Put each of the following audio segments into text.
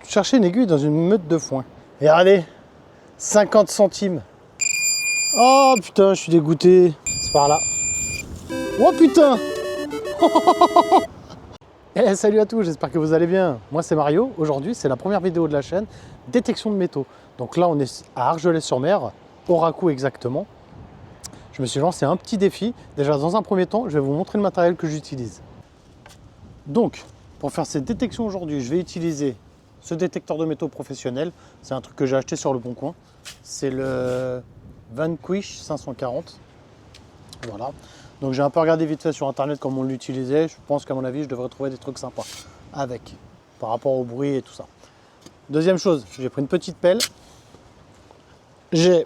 chercher une aiguille dans une meute de foin. Et allez, 50 centimes. Oh putain, je suis dégoûté. C'est par là. Oh putain. Salut à tous, j'espère que vous allez bien. Moi c'est Mario. Aujourd'hui c'est la première vidéo de la chaîne détection de métaux. Donc là on est à Argelès-sur-Mer, au Racou exactement. Je me suis lancé un petit défi. Déjà dans un premier temps, je vais vous montrer le matériel que j'utilise. Donc pour faire cette détection aujourd'hui, je vais utiliser ce détecteur de métaux professionnel. C'est un truc que j'ai acheté sur le Bon Coin. C'est le Vanquish 540. Voilà. Donc j'ai un peu regardé vite fait sur internet comment on l'utilisait. Je pense qu'à mon avis, je devrais trouver des trucs sympas avec, par rapport au bruit et tout ça. Deuxième chose, j'ai pris une petite pelle. J'ai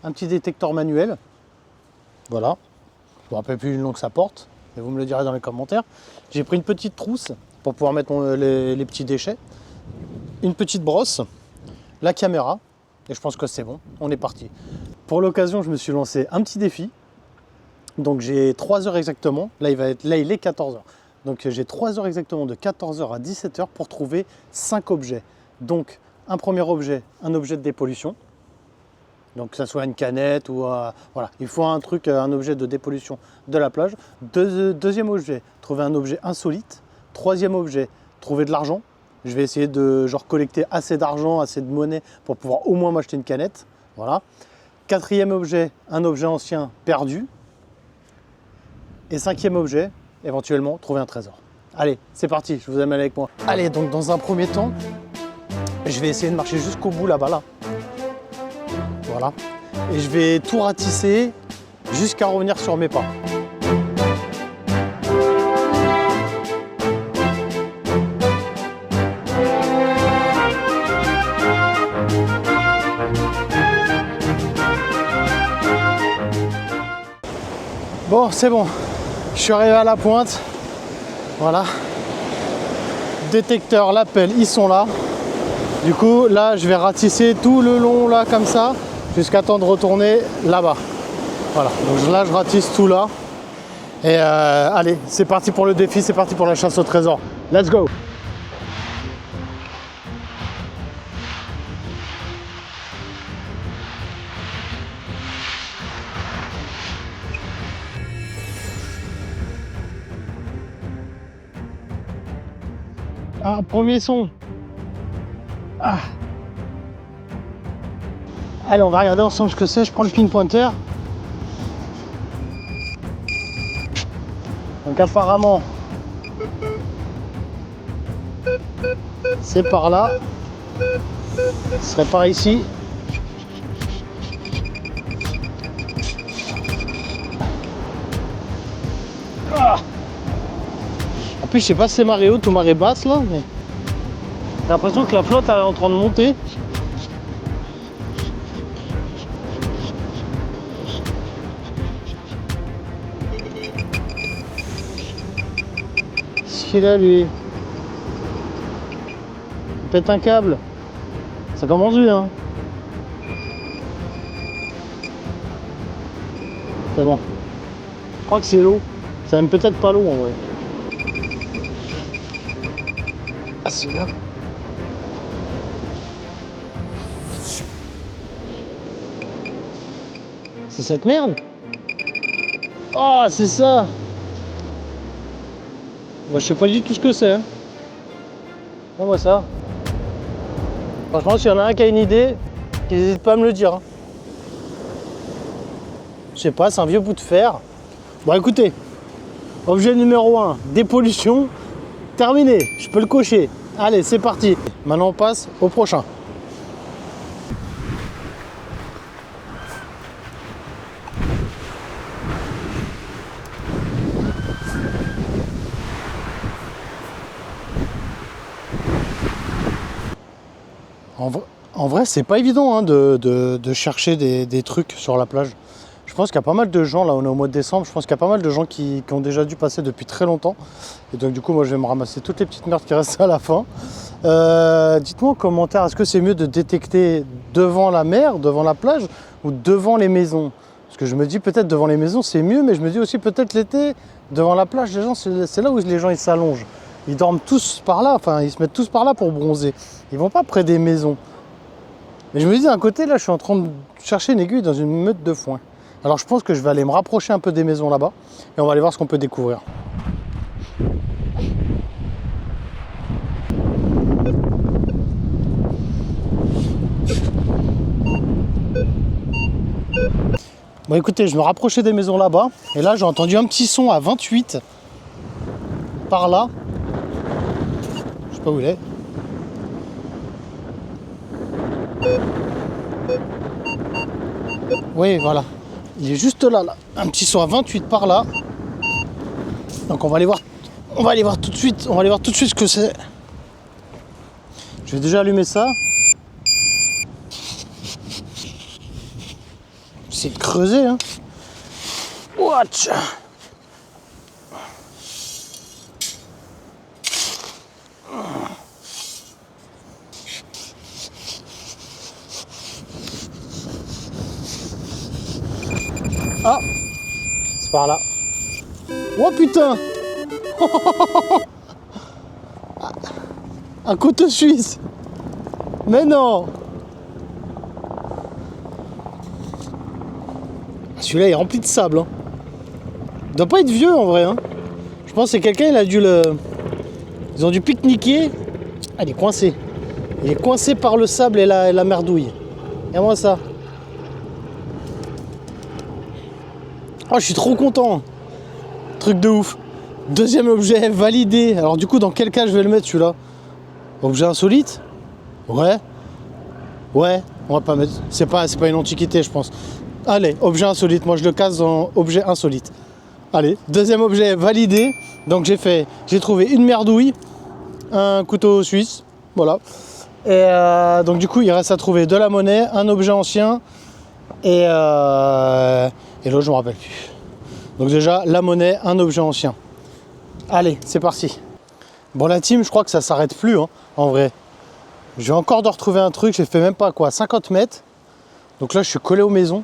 un petit détecteur manuel. Voilà. Je ne me rappelle plus le nom que ça porte, mais vous me le direz dans les commentaires. J'ai pris une petite trousse pour pouvoir mettre les petits déchets. Une petite brosse, la caméra, et je pense que c'est bon, on est parti. Pour l'occasion, je me suis lancé un petit défi. Donc j'ai 3 heures exactement, là il est 14 heures. Donc j'ai 3 heures exactement de 14 heures à 17 heures pour trouver 5 objets. Donc un premier objet, un objet de dépollution. Donc que ça soit une canette ou voilà, il faut un truc, un objet de dépollution de la plage. Deuxième objet, trouver un objet insolite. Troisième objet, trouver de l'argent. Je vais essayer de collecter assez d'argent, assez de monnaie pour pouvoir au moins m'acheter une canette. Voilà. Quatrième objet, un objet ancien perdu. Et cinquième objet, éventuellement, trouver un trésor. Allez, c'est parti, je vous amène avec moi. Allez, donc dans un premier temps, je vais essayer de marcher jusqu'au bout là-bas, là. Voilà. Et je vais tout ratisser jusqu'à revenir sur mes pas. Bon, c'est bon. Je suis arrivé à la pointe. Voilà. Détecteur, la pelle, ils sont là. Du coup, là, je vais ratisser tout le long, là, comme ça, jusqu'à temps de retourner là-bas. Voilà. Donc là, je ratisse tout là. Et allez, c'est parti pour le défi, c'est parti pour la chasse au trésor. Let's go! Ah, premier son. Ah. Allez, on va regarder ensemble ce que c'est. Je prends le pin pointer. Donc apparemment, c'est par là. Ce serait par ici. Ah. En plus, je sais pas si c'est marée haute ou marée basse là, mais j'ai l'impression que la flotte elle est en train de monter. Qu'est-ce qu'il a lui? Il pète un câble. Ça commence bien. C'est bon. Je crois que c'est l'eau. C'est même peut-être pas l'eau en vrai. Ah, c'est là. C'est cette merde? Oh, c'est ça! Moi, je sais pas du tout ce que c'est. Hein. Moi ça. Franchement, s'il y en a un qui a une idée, n'hésite pas à me le dire. Hein. Je sais pas, c'est un vieux bout de fer. Bon, écoutez, objet numéro 1, dépollution. Terminé, je peux le cocher. Allez, c'est parti. Maintenant, on passe au prochain. En vrai, c'est pas évident hein, de chercher des trucs sur la plage. Je pense qu'il y a pas mal de gens, là on est au mois de décembre, je pense qu'il y a pas mal de gens qui ont déjà dû passer depuis très longtemps. Et donc du coup, moi je vais me ramasser toutes les petites merdes qui restent à la fin. Dites-moi en commentaire, est-ce que c'est mieux de détecter devant la mer, devant la plage ou devant les maisons? Parce que je me dis peut-être devant les maisons c'est mieux, mais je me dis aussi peut-être l'été, devant la plage, les gens, c'est là où les gens ils s'allongent. ils dorment tous par là, enfin ils se mettent tous par là pour bronzer. Ils vont pas près des maisons. Mais je me dis d'un côté, là je suis en train de chercher une aiguille dans une meute de foin. Alors je pense que je vais aller me rapprocher un peu des maisons là-bas et on va aller voir ce qu'on peut découvrir. Bon écoutez, je me rapprochais des maisons là-bas et là j'ai entendu un petit son à 28 par là. Je sais pas où il est. Oui, voilà. Il est juste là, là. Un petit son à 28 par là. Donc on va aller voir. On va aller voir tout de suite. On va aller voir tout de suite ce que c'est. Je vais déjà allumer ça. C'est de creuser, hein. Watch. Ah, c'est par là. Oh putain. Un couteau suisse. Mais non. Celui-là est rempli de sable. Hein. Il doit pas être vieux en vrai. Hein. Je pense que c'est quelqu'un, il a dû le... Ils ont dû pique-niquer. Ah, il est coincé. Il est coincé par le sable et la merdouille. Regarde-moi ça. Oh, je suis trop content. Truc de ouf. Deuxième objet validé. Alors du coup, dans quel cas je vais le mettre celui-là? Objet insolite? Ouais. Ouais, on va pas mettre... C'est pas une antiquité, je pense. Allez, objet insolite. Moi, je le casse dans objet insolite. Allez, deuxième objet validé. Donc j'ai trouvé une merdouille, un couteau suisse, voilà. Et donc du coup, il reste à trouver de la monnaie, un objet ancien et l'autre, je me rappelle plus. Donc déjà, la monnaie, un objet ancien. Allez, c'est parti. Bon, la team, je crois que ça s'arrête plus, hein, en vrai. Je vais encore de retrouver un truc. J'ai fait même pas quoi, 50 mètres. Donc là, je suis collé aux maisons.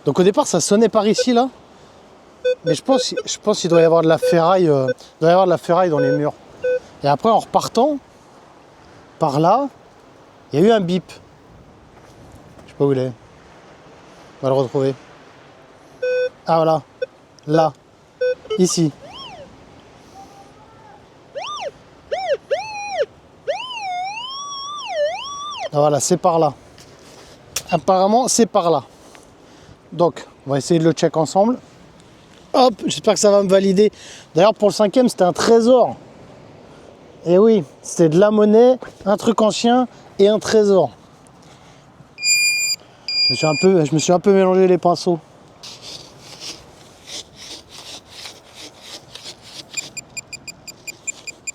Donc au départ, ça sonnait par ici là. Mais je pense qu'il doit y avoir de la ferraille, dans les murs. Et après, en repartant, par là, il y a eu un bip. Je sais pas où il est. On va le retrouver. Ah voilà, là, ici. Ah, voilà, c'est par là. Apparemment, c'est par là. Donc, on va essayer de le check ensemble. Hop, j'espère que ça va me valider. D'ailleurs, pour le 5e, c'était un trésor. Et oui, c'était de la monnaie, un truc ancien et un trésor. Je me suis un peu mélangé les pinceaux.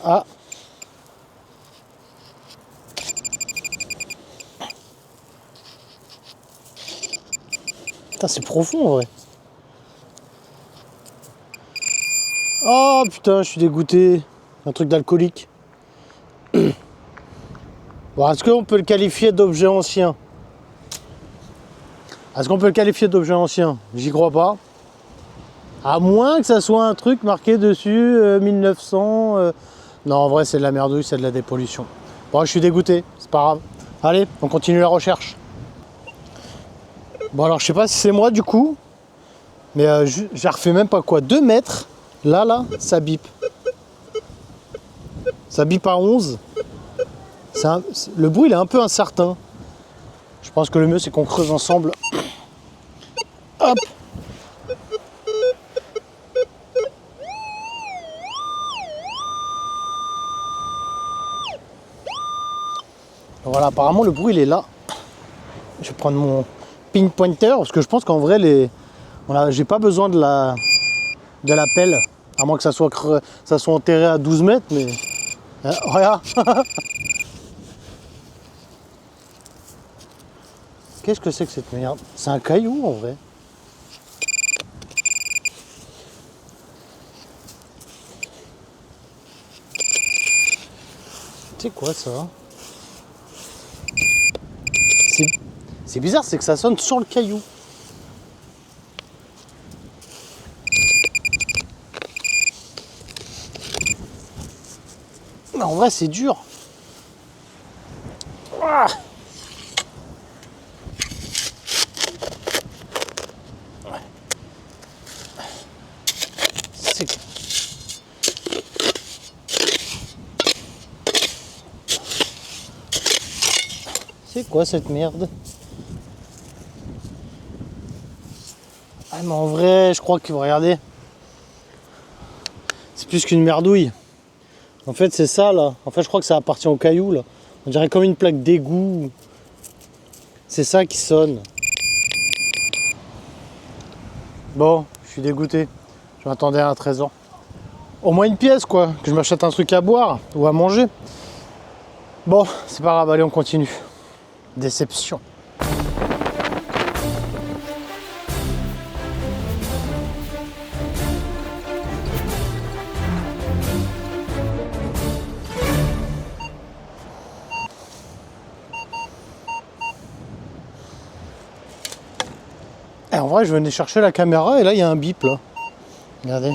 Ah. Putain, c'est profond en vrai. Oh putain, je suis dégoûté. Un truc d'alcoolique. Bon, est-ce qu'on peut le qualifier d'objet ancien? Est-ce qu'on peut le qualifier d'objet ancien? J'y crois pas. À moins que ça soit un truc marqué dessus 1900. Non, en vrai, c'est de la merdouille, c'est de la dépollution. Bon, je suis dégoûté, c'est pas grave. Allez, on continue la recherche. Bon, alors, je sais pas si c'est moi du coup, mais j'ai refait même pas quoi, 2 mètres. Là, ça bip. Ça bip à 11. Le bruit, il est un peu incertain. Je pense que le mieux, c'est qu'on creuse ensemble. Hop. Voilà, apparemment, le bruit, il est là. Je vais prendre mon ping pointer, parce que je pense qu'en vrai, j'ai pas besoin de la pelle, à moins que ça soit enterré à 12 mètres, mais... regarde. Qu'est-ce que c'est que cette merde? C'est un caillou en vrai. C'est quoi ça? C'est bizarre, c'est que ça sonne sur le caillou. En vrai, c'est dur. Ah. C'est quoi cette merde? Ah mais en vrai, je crois que, regardez, c'est plus qu'une merdouille. En fait, c'est ça là. En fait, je crois que ça appartient au caillou là. On dirait comme une plaque d'égout. C'est ça qui sonne. Bon, je suis dégoûté. Je m'attendais à un trésor. Au moins une pièce quoi, que je m'achète un truc à boire ou à manger. Bon, c'est pas grave, allez, on continue. Déception. Et en vrai, je venais chercher la caméra et là, il y a un bip là. Regardez.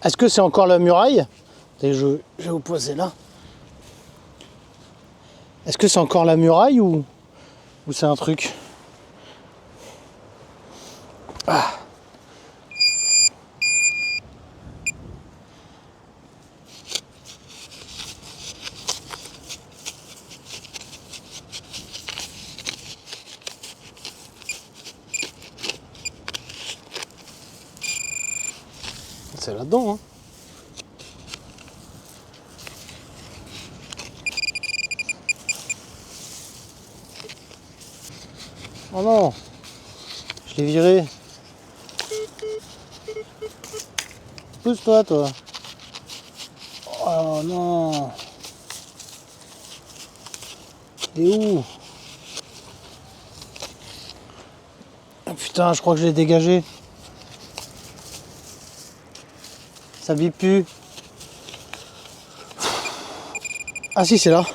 Est-ce que c'est encore la muraille? Et je vais vous poser là. Est-ce que c'est encore la muraille ou c'est un truc? Ah. C'est là-dedans, hein. Oh non, je l'ai viré. Pousse-toi, toi. Oh non. Il est où? Oh, putain, je crois que je l'ai dégagé. Ça vit plus. Ah si, c'est là.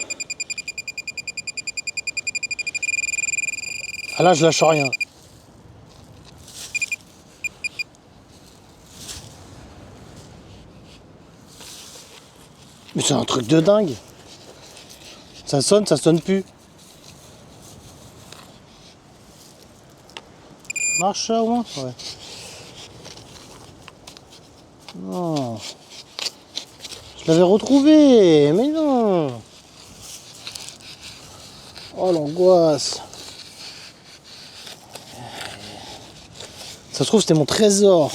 Ah là, je lâche rien. Mais c'est un truc de dingue. Ça sonne plus. Marche ça au moins? Ouais. Non. Je l'avais retrouvé, mais non. Oh l'angoisse. Ça se trouve c'était mon trésor.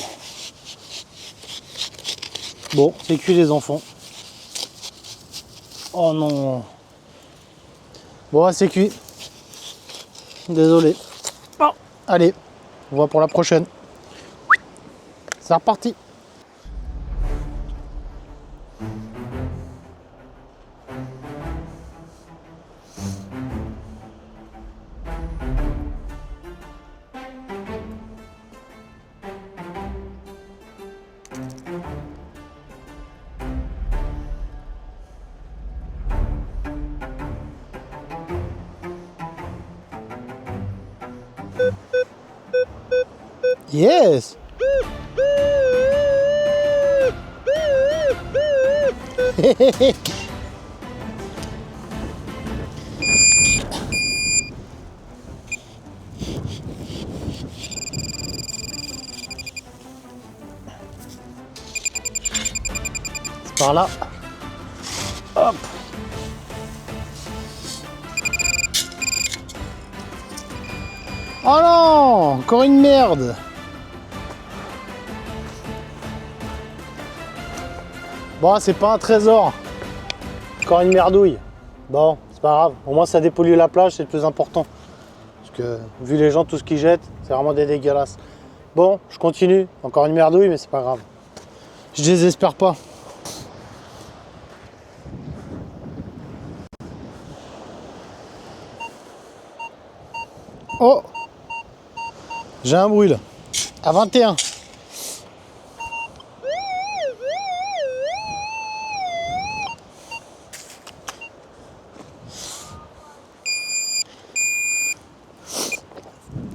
Bon, c'est cuit les enfants. Oh non. Bon, c'est cuit. Désolé. Oh. Allez, on va pour la prochaine. C'est reparti. Yes. C'est par là. Hop. Oh non, encore une merde. Bon, c'est pas un trésor. Encore une merdouille. Bon, c'est pas grave. Au moins, ça dépollue la plage, c'est le plus important. Parce que, vu les gens, tout ce qu'ils jettent, c'est vraiment des dégueulasses. Bon, je continue. Encore une merdouille, mais c'est pas grave. Je désespère pas. Oh! J'ai un bruit là. À 21.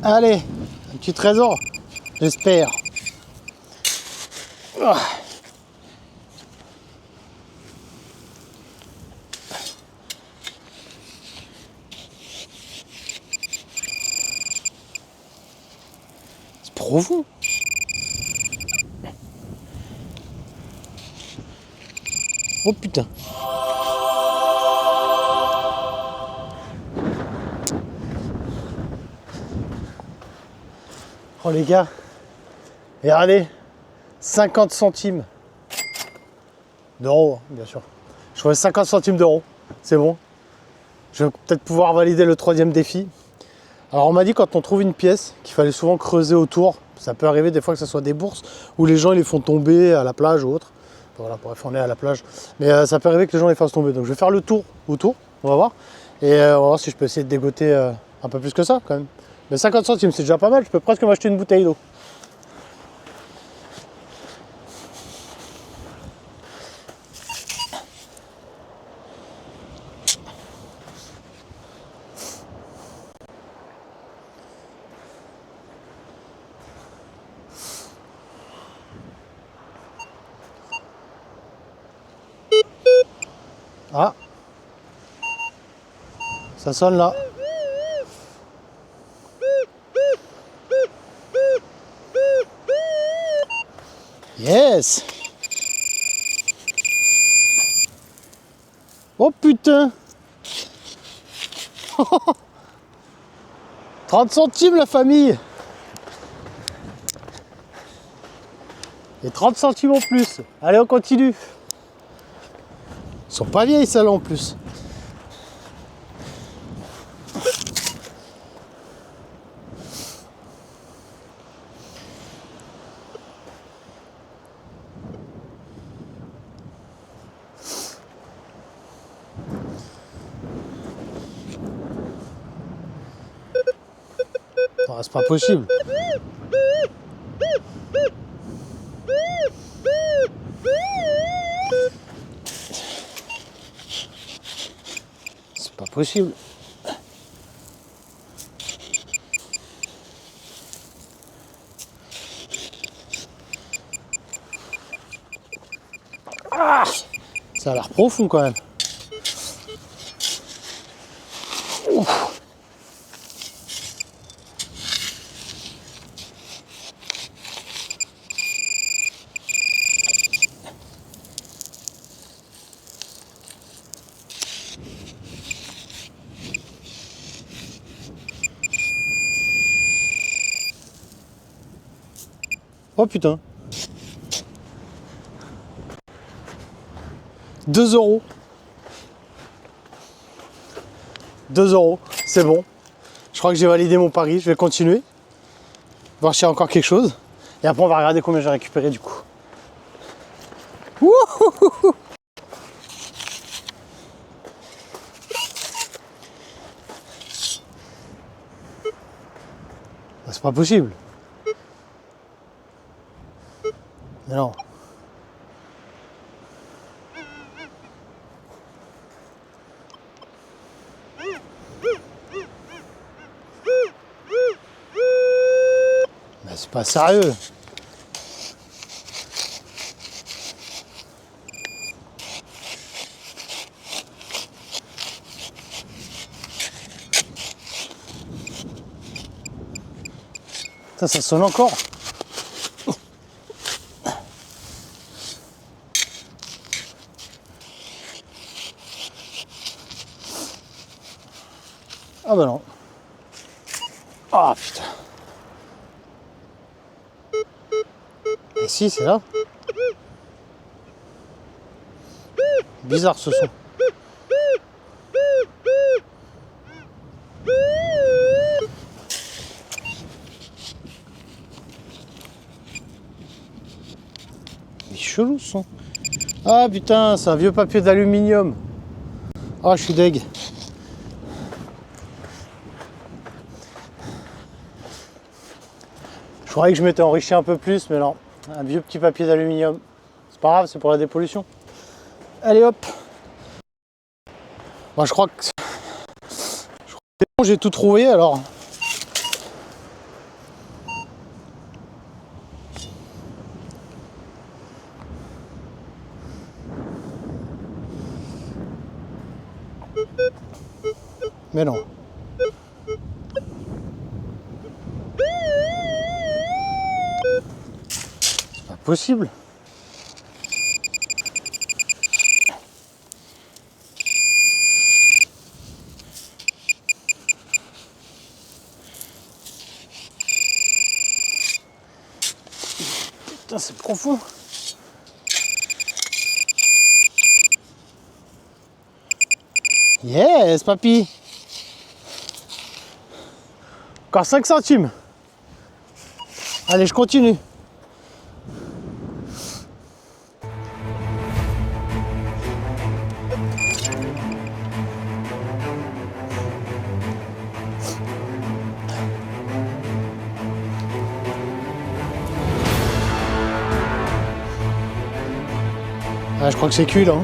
Allez, petit trésor, j'espère. Ah. C'est profond. Oh putain. Oh les gars, et regardez, 50 centimes d'euros, bien sûr. Je trouvais 50 centimes d'euros, c'est bon. Je vais peut-être pouvoir valider le 3e défi. Alors on m'a dit quand on trouve une pièce qu'il fallait souvent creuser autour. Ça peut arriver des fois que ce soit des bourses où les gens les font tomber à la plage ou autre. Voilà, bref, on est à la plage. Mais ça peut arriver que les gens les fassent tomber. Donc je vais faire le tour autour, on va voir. Et on va voir si je peux essayer de dégoter un peu plus que ça quand même. Mais 50 centimes c'est déjà pas mal, je peux presque m'acheter une bouteille d'eau. Ah, ça sonne là. Yes. Oh putain. 30 centimes la famille. Et 30 centimes en plus. Allez, on continue. Ils sont pas vieilles celles-là en plus. Oh, c'est pas possible. C'est pas possible. Ah, ça a l'air profond quand même. Ouf. Oh putain. 2 euros. 2 euros, c'est bon. Je crois que j'ai validé mon pari, je vais continuer. Voir s'il y a encore quelque chose. Et après on va regarder combien j'ai récupéré du coup. Wouhouhou. C'est pas possible. Mais non. Mais c'est pas sérieux. Ça sonne encore. Ah bah non. Ah putain. Et si, c'est là. Bizarre ce son. Il est chelou ce son. Ah putain, c'est un vieux papier d'aluminium. Ah, je suis deg. Je croyais que je m'étais enrichi un peu plus, mais non. Un vieux petit papier d'aluminium. C'est pas grave, c'est pour la dépollution. Allez hop. Moi je crois que c'est bon, j'ai tout trouvé alors. Mais non. C'est pas possible. Putain, c'est profond. Yes, papy. Encore 5 centimes. Allez, je continue. Ah, je crois que c'est cuit là. Ouais.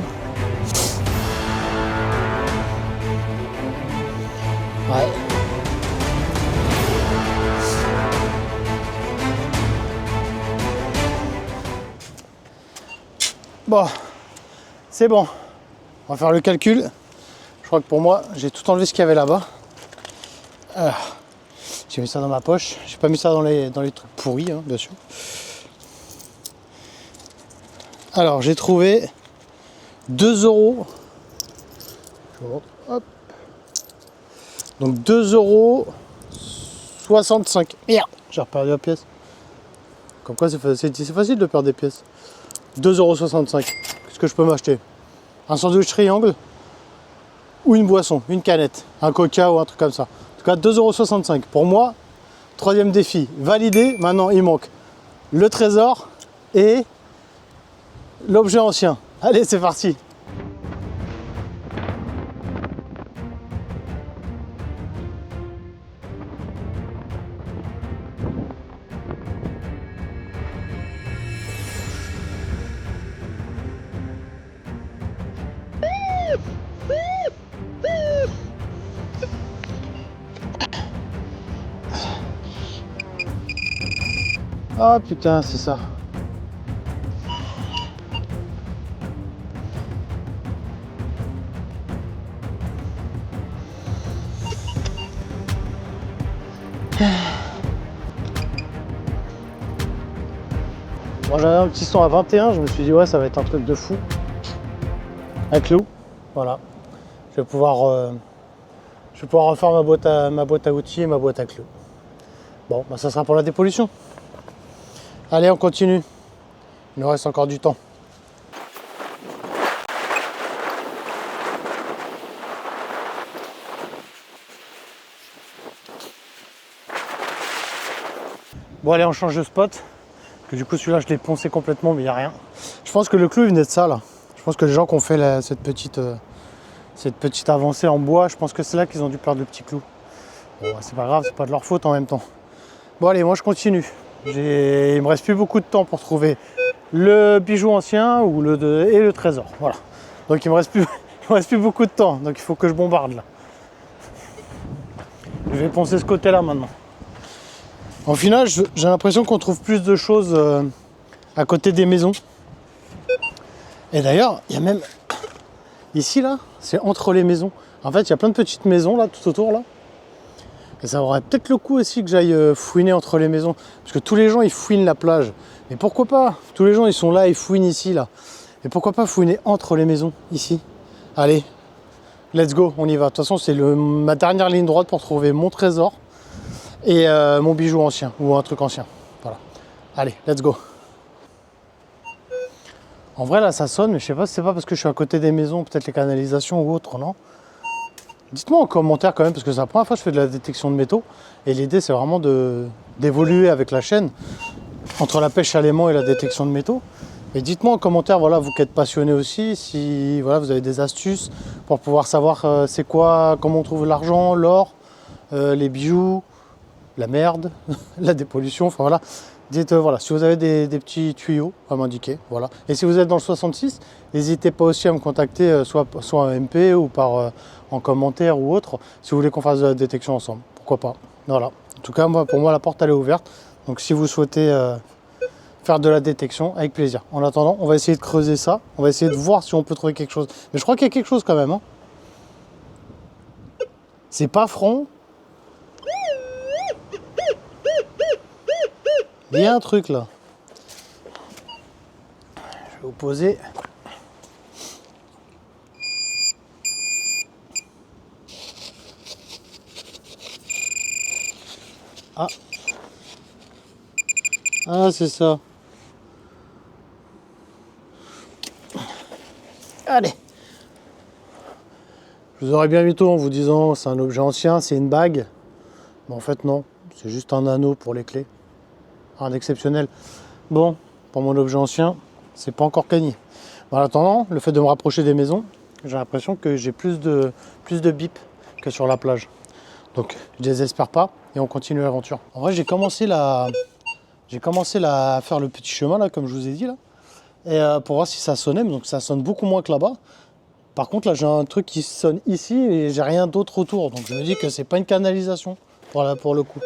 Bon, c'est bon. On va faire le calcul. Je crois que pour moi, j'ai tout enlevé ce qu'il y avait là-bas. J'ai mis ça dans ma poche. J'ai pas mis ça dans les trucs pourris, hein, bien sûr. Alors, j'ai trouvé 2 euros. Hop. Donc 2,65 €. Merde, j'ai reperdu la pièce. Comme quoi, c'est facile de perdre des pièces. 2,65 €. Qu'est-ce que je peux m'acheter? Un sandwich triangle ou une boisson, une canette, un coca ou un truc comme ça. En tout cas, 2,65 €. Pour moi, troisième défi validé. Maintenant, il manque le trésor et l'objet ancien. Allez, c'est parti. Ah putain, c'est ça. Moi j'avais un petit son à 21, je me suis dit ouais ça va être un truc de fou. Un clou, voilà. Je vais pouvoir refaire ma boîte à outils et ma boîte à clous. Bon, bah ça sera pour la dépollution. Allez, on continue. Il nous reste encore du temps. Bon allez, on change de spot. Que du coup celui-là je l'ai poncé complètement mais il n'y a rien. Je pense que le clou il venait de ça là. Je pense que les gens qui ont fait cette petite avancée en bois, je pense que c'est là qu'ils ont dû perdre le petit clou. Bon c'est pas grave, c'est pas de leur faute en même temps. Bon allez, moi je continue. Il me reste plus beaucoup de temps pour trouver le bijou ancien et le trésor. Voilà. Donc il me reste plus beaucoup de temps. Donc il faut que je bombarde là. Je vais poncer ce côté-là maintenant. En final, j'ai l'impression qu'on trouve plus de choses à côté des maisons. Et d'ailleurs, il y a même ici là, c'est entre les maisons. En fait, il y a plein de petites maisons là tout autour là. Et ça aurait peut-être le coup aussi que j'aille fouiner entre les maisons. Parce que tous les gens ils fouinent la plage. Mais pourquoi pas? Tous les gens ils sont là, ils fouinent ici là. Et pourquoi pas fouiner entre les maisons ici? Allez, let's go, on y va. De toute façon, c'est ma dernière ligne droite pour trouver mon trésor et mon bijou ancien ou un truc ancien. Voilà. Allez, let's go. En vrai là ça sonne, mais je sais pas si c'est pas parce que je suis à côté des maisons, peut-être les canalisations ou autre, non? Dites-moi en commentaire quand même, parce que c'est la première fois que je fais de la détection de métaux. Et l'idée c'est vraiment d'évoluer avec la chaîne entre la pêche à l'aimant et la détection de métaux. Et dites-moi en commentaire, voilà, vous qui êtes passionné aussi, si voilà, vous avez des astuces pour pouvoir savoir c'est quoi, comment on trouve l'argent, l'or, les bijoux, la merde, la dépollution, enfin voilà. Dites voilà, si vous avez des petits tuyaux à m'indiquer, voilà. Et si vous êtes dans le 66, n'hésitez pas aussi à me contacter, soit en MP ou en commentaire ou autre, si vous voulez qu'on fasse de la détection ensemble. Pourquoi pas. Voilà. En tout cas, pour moi, la porte elle est ouverte. Donc si vous souhaitez faire de la détection, avec plaisir. En attendant, on va essayer de creuser ça. On va essayer de voir si on peut trouver quelque chose. Mais je crois qu'il y a quelque chose quand même. Hein. C'est pas franc. Il y a un truc là. Je vais vous poser. Ah. Ah, c'est ça. Allez. Je vous aurais bien mytho en vous disant c'est un objet ancien, c'est une bague. Mais en fait non, c'est juste un anneau pour les clés. Rien d'exceptionnel. Bon, pour mon objet ancien, c'est pas encore gagné. En attendant, le fait de me rapprocher des maisons, j'ai l'impression que j'ai plus de bip que sur la plage. Donc je désespère pas et on continue l'aventure. En vrai, j'ai commencé à faire le petit chemin là, comme je vous ai dit là, et pour voir si ça sonnait. Donc ça sonne beaucoup moins que là-bas. Par contre, là, j'ai un truc qui sonne ici et j'ai rien d'autre autour. Donc je me dis que c'est pas une canalisation pour le coup.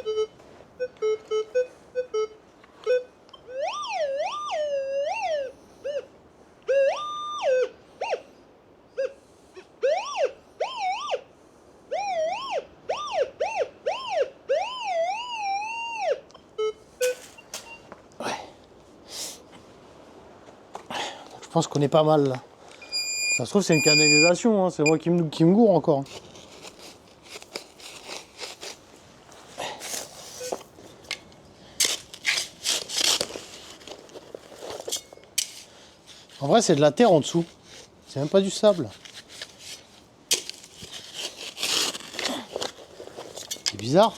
Je pense qu'on est pas mal là. Ça se trouve, c'est une canalisation, hein. C'est moi qui me gourre encore. En vrai, c'est de la terre en dessous. C'est même pas du sable. C'est bizarre.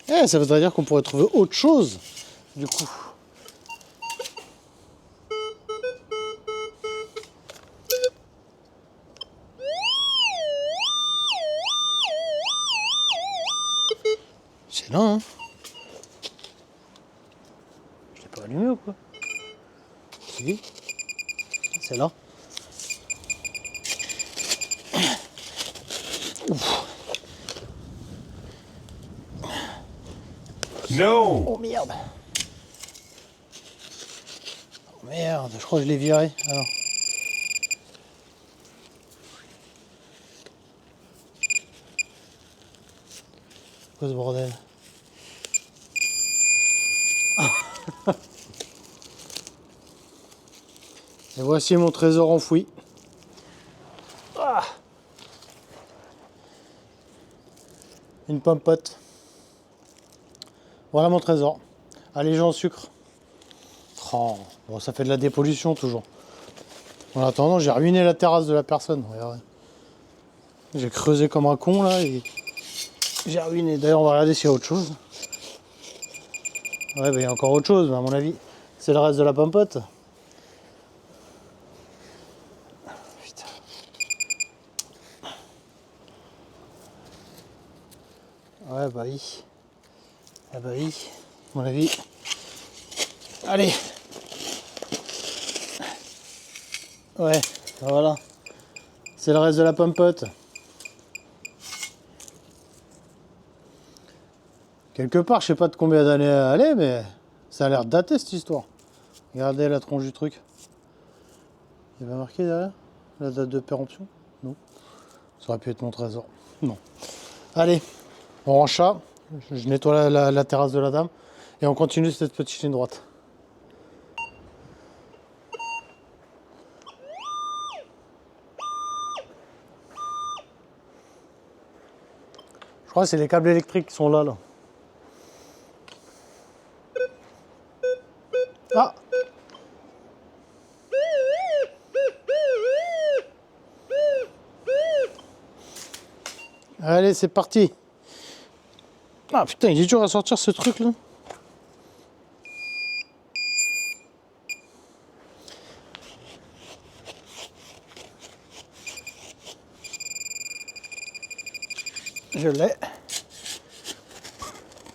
Eh, ça voudrait dire qu'on pourrait trouver autre chose, du coup. C'est là, hein. Je l'ai pas allumé ou quoi? Si. C'est là. Ouf. No! Oh merde. Oh merde, je crois que je l'ai viré. Alors. C'est quoi ce bordel? Et voici mon trésor enfoui. Ah, une pompote. Voilà mon trésor. Allégé en sucre. Oh, bon, ça fait de la dépollution toujours. En attendant, j'ai ruiné la terrasse de la personne. Regardez. J'ai creusé comme un con là et j'ai ruiné. D'ailleurs, on va regarder s'il y a autre chose. Ouais, bah, il y a encore autre chose, mais à mon avis, c'est le reste de la pompote. Putain. Ouais, bah oui. Ah bah oui, à mon avis. Allez. Ouais, voilà. C'est le reste de la pompote. Quelque part, je sais pas de combien d'années elle est, mais ça a l'air daté cette histoire. Regardez la tronche du truc. Il y avait marqué derrière la date de péremption? Non. Ça aurait pu être mon trésor. Non. Allez, on range ça. Je nettoie la terrasse de la dame. Et on continue cette petite ligne droite. Je crois que c'est les câbles électriques qui sont là, là. Ah! Allez, c'est parti. Ah putain, il est dur à sortir ce truc là. Je l'ai.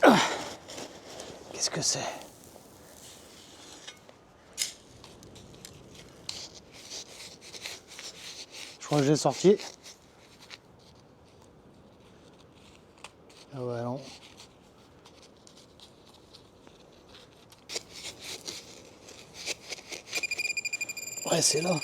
Ah. Qu'est-ce que c'est? Je crois que j'ai sorti. Ah ouais, non. Ouais, c'est là.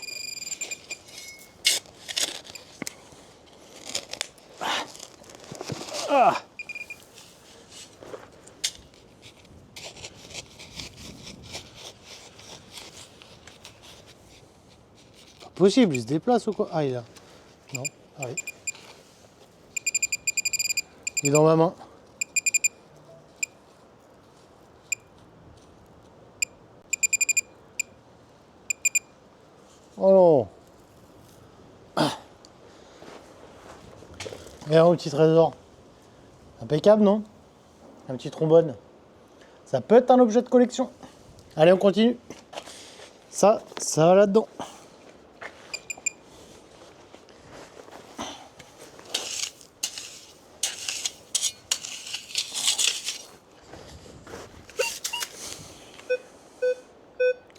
possible, il se déplace ou quoi? Ah, il est là. Non, ah oui. Il est dans ma main. Oh non. Et un petit trésor. Impeccable, non? Un petit trombone. Ça peut être un objet de collection. Allez, on continue. Ça va là-dedans.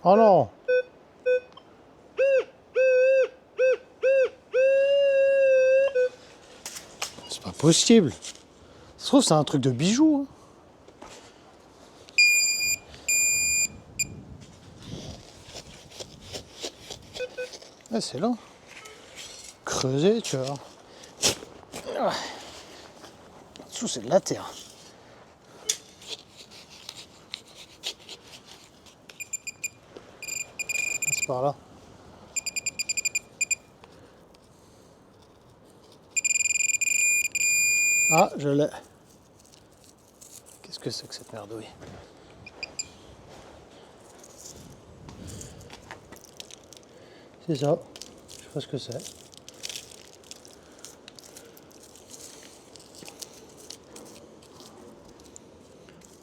Oh non! C'est pas possible. Ça se trouve, c'est un truc de bijou. Hein. Ouais, c'est là. Creuser, tu vois. En dessous, c'est de la terre. C'est par là. Ah, je l'ai. Qu'est-ce que c'est que cette merdouille? C'est ça. Je sais pas ce que c'est.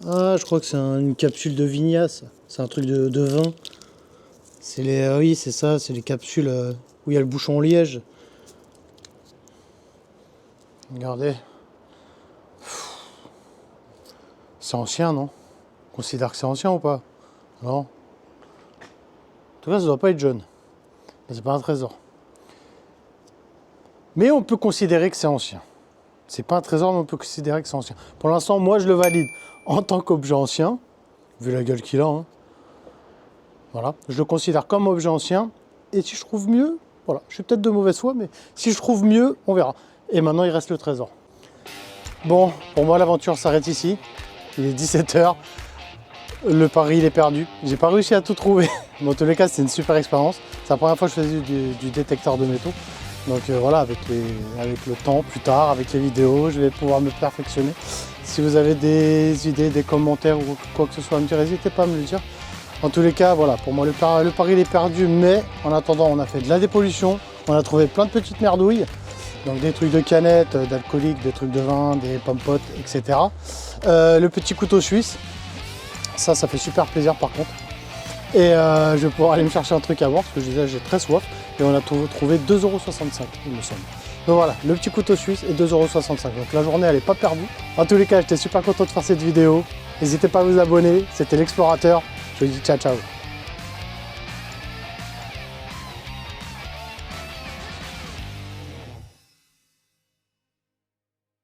Ah, je crois que c'est une capsule de vignasse. C'est un truc de vin. C'est les, oui, c'est ça, c'est les capsules où il y a le bouchon liège. Regardez. C'est ancien, non? On considère que c'est ancien ou pas? Non. En tout cas, ça doit pas être jaune. Mais c'est pas un trésor. Mais on peut considérer que c'est ancien. C'est pas un trésor, mais on peut considérer que c'est ancien. Pour l'instant, moi, je le valide en tant qu'objet ancien, vu la gueule qu'il a. Hein. Voilà, je le considère comme objet ancien. Et si je trouve mieux, voilà, je suis peut-être de mauvaise foi, mais si je trouve mieux, on verra. Et maintenant, il reste le trésor. Bon, pour moi, l'aventure s'arrête ici. Il est 17 h. Le pari, il est perdu. J'ai pas réussi à tout trouver. Mais en tous les cas, c'était une super expérience. C'est la première fois que je faisais du détecteur de métaux. Donc voilà, avec le temps, plus tard, avec les vidéos, je vais pouvoir me perfectionner. Si vous avez des idées, des commentaires ou quoi que ce soit à me dire, n'hésitez pas à me le dire. En tous les cas, voilà, pour moi, le pari il est perdu. Mais en attendant, on a fait de la dépollution. On a trouvé plein de petites merdouilles. Donc des trucs de canettes, d'alcoolique, des trucs de vin, des pommes-potes, etc. Le petit couteau suisse. Ça fait super plaisir par contre. Et je vais pouvoir aller me chercher un truc à boire parce que je disais j'ai très soif. Et on a trouvé 2,65 € il me semble. Donc voilà, le petit couteau suisse et 2,65 €. Donc la journée elle n'est pas perdue. En tous les cas, j'étais super content de faire cette vidéo. N'hésitez pas à vous abonner. C'était l'Explorateur. Je vous dis ciao ciao.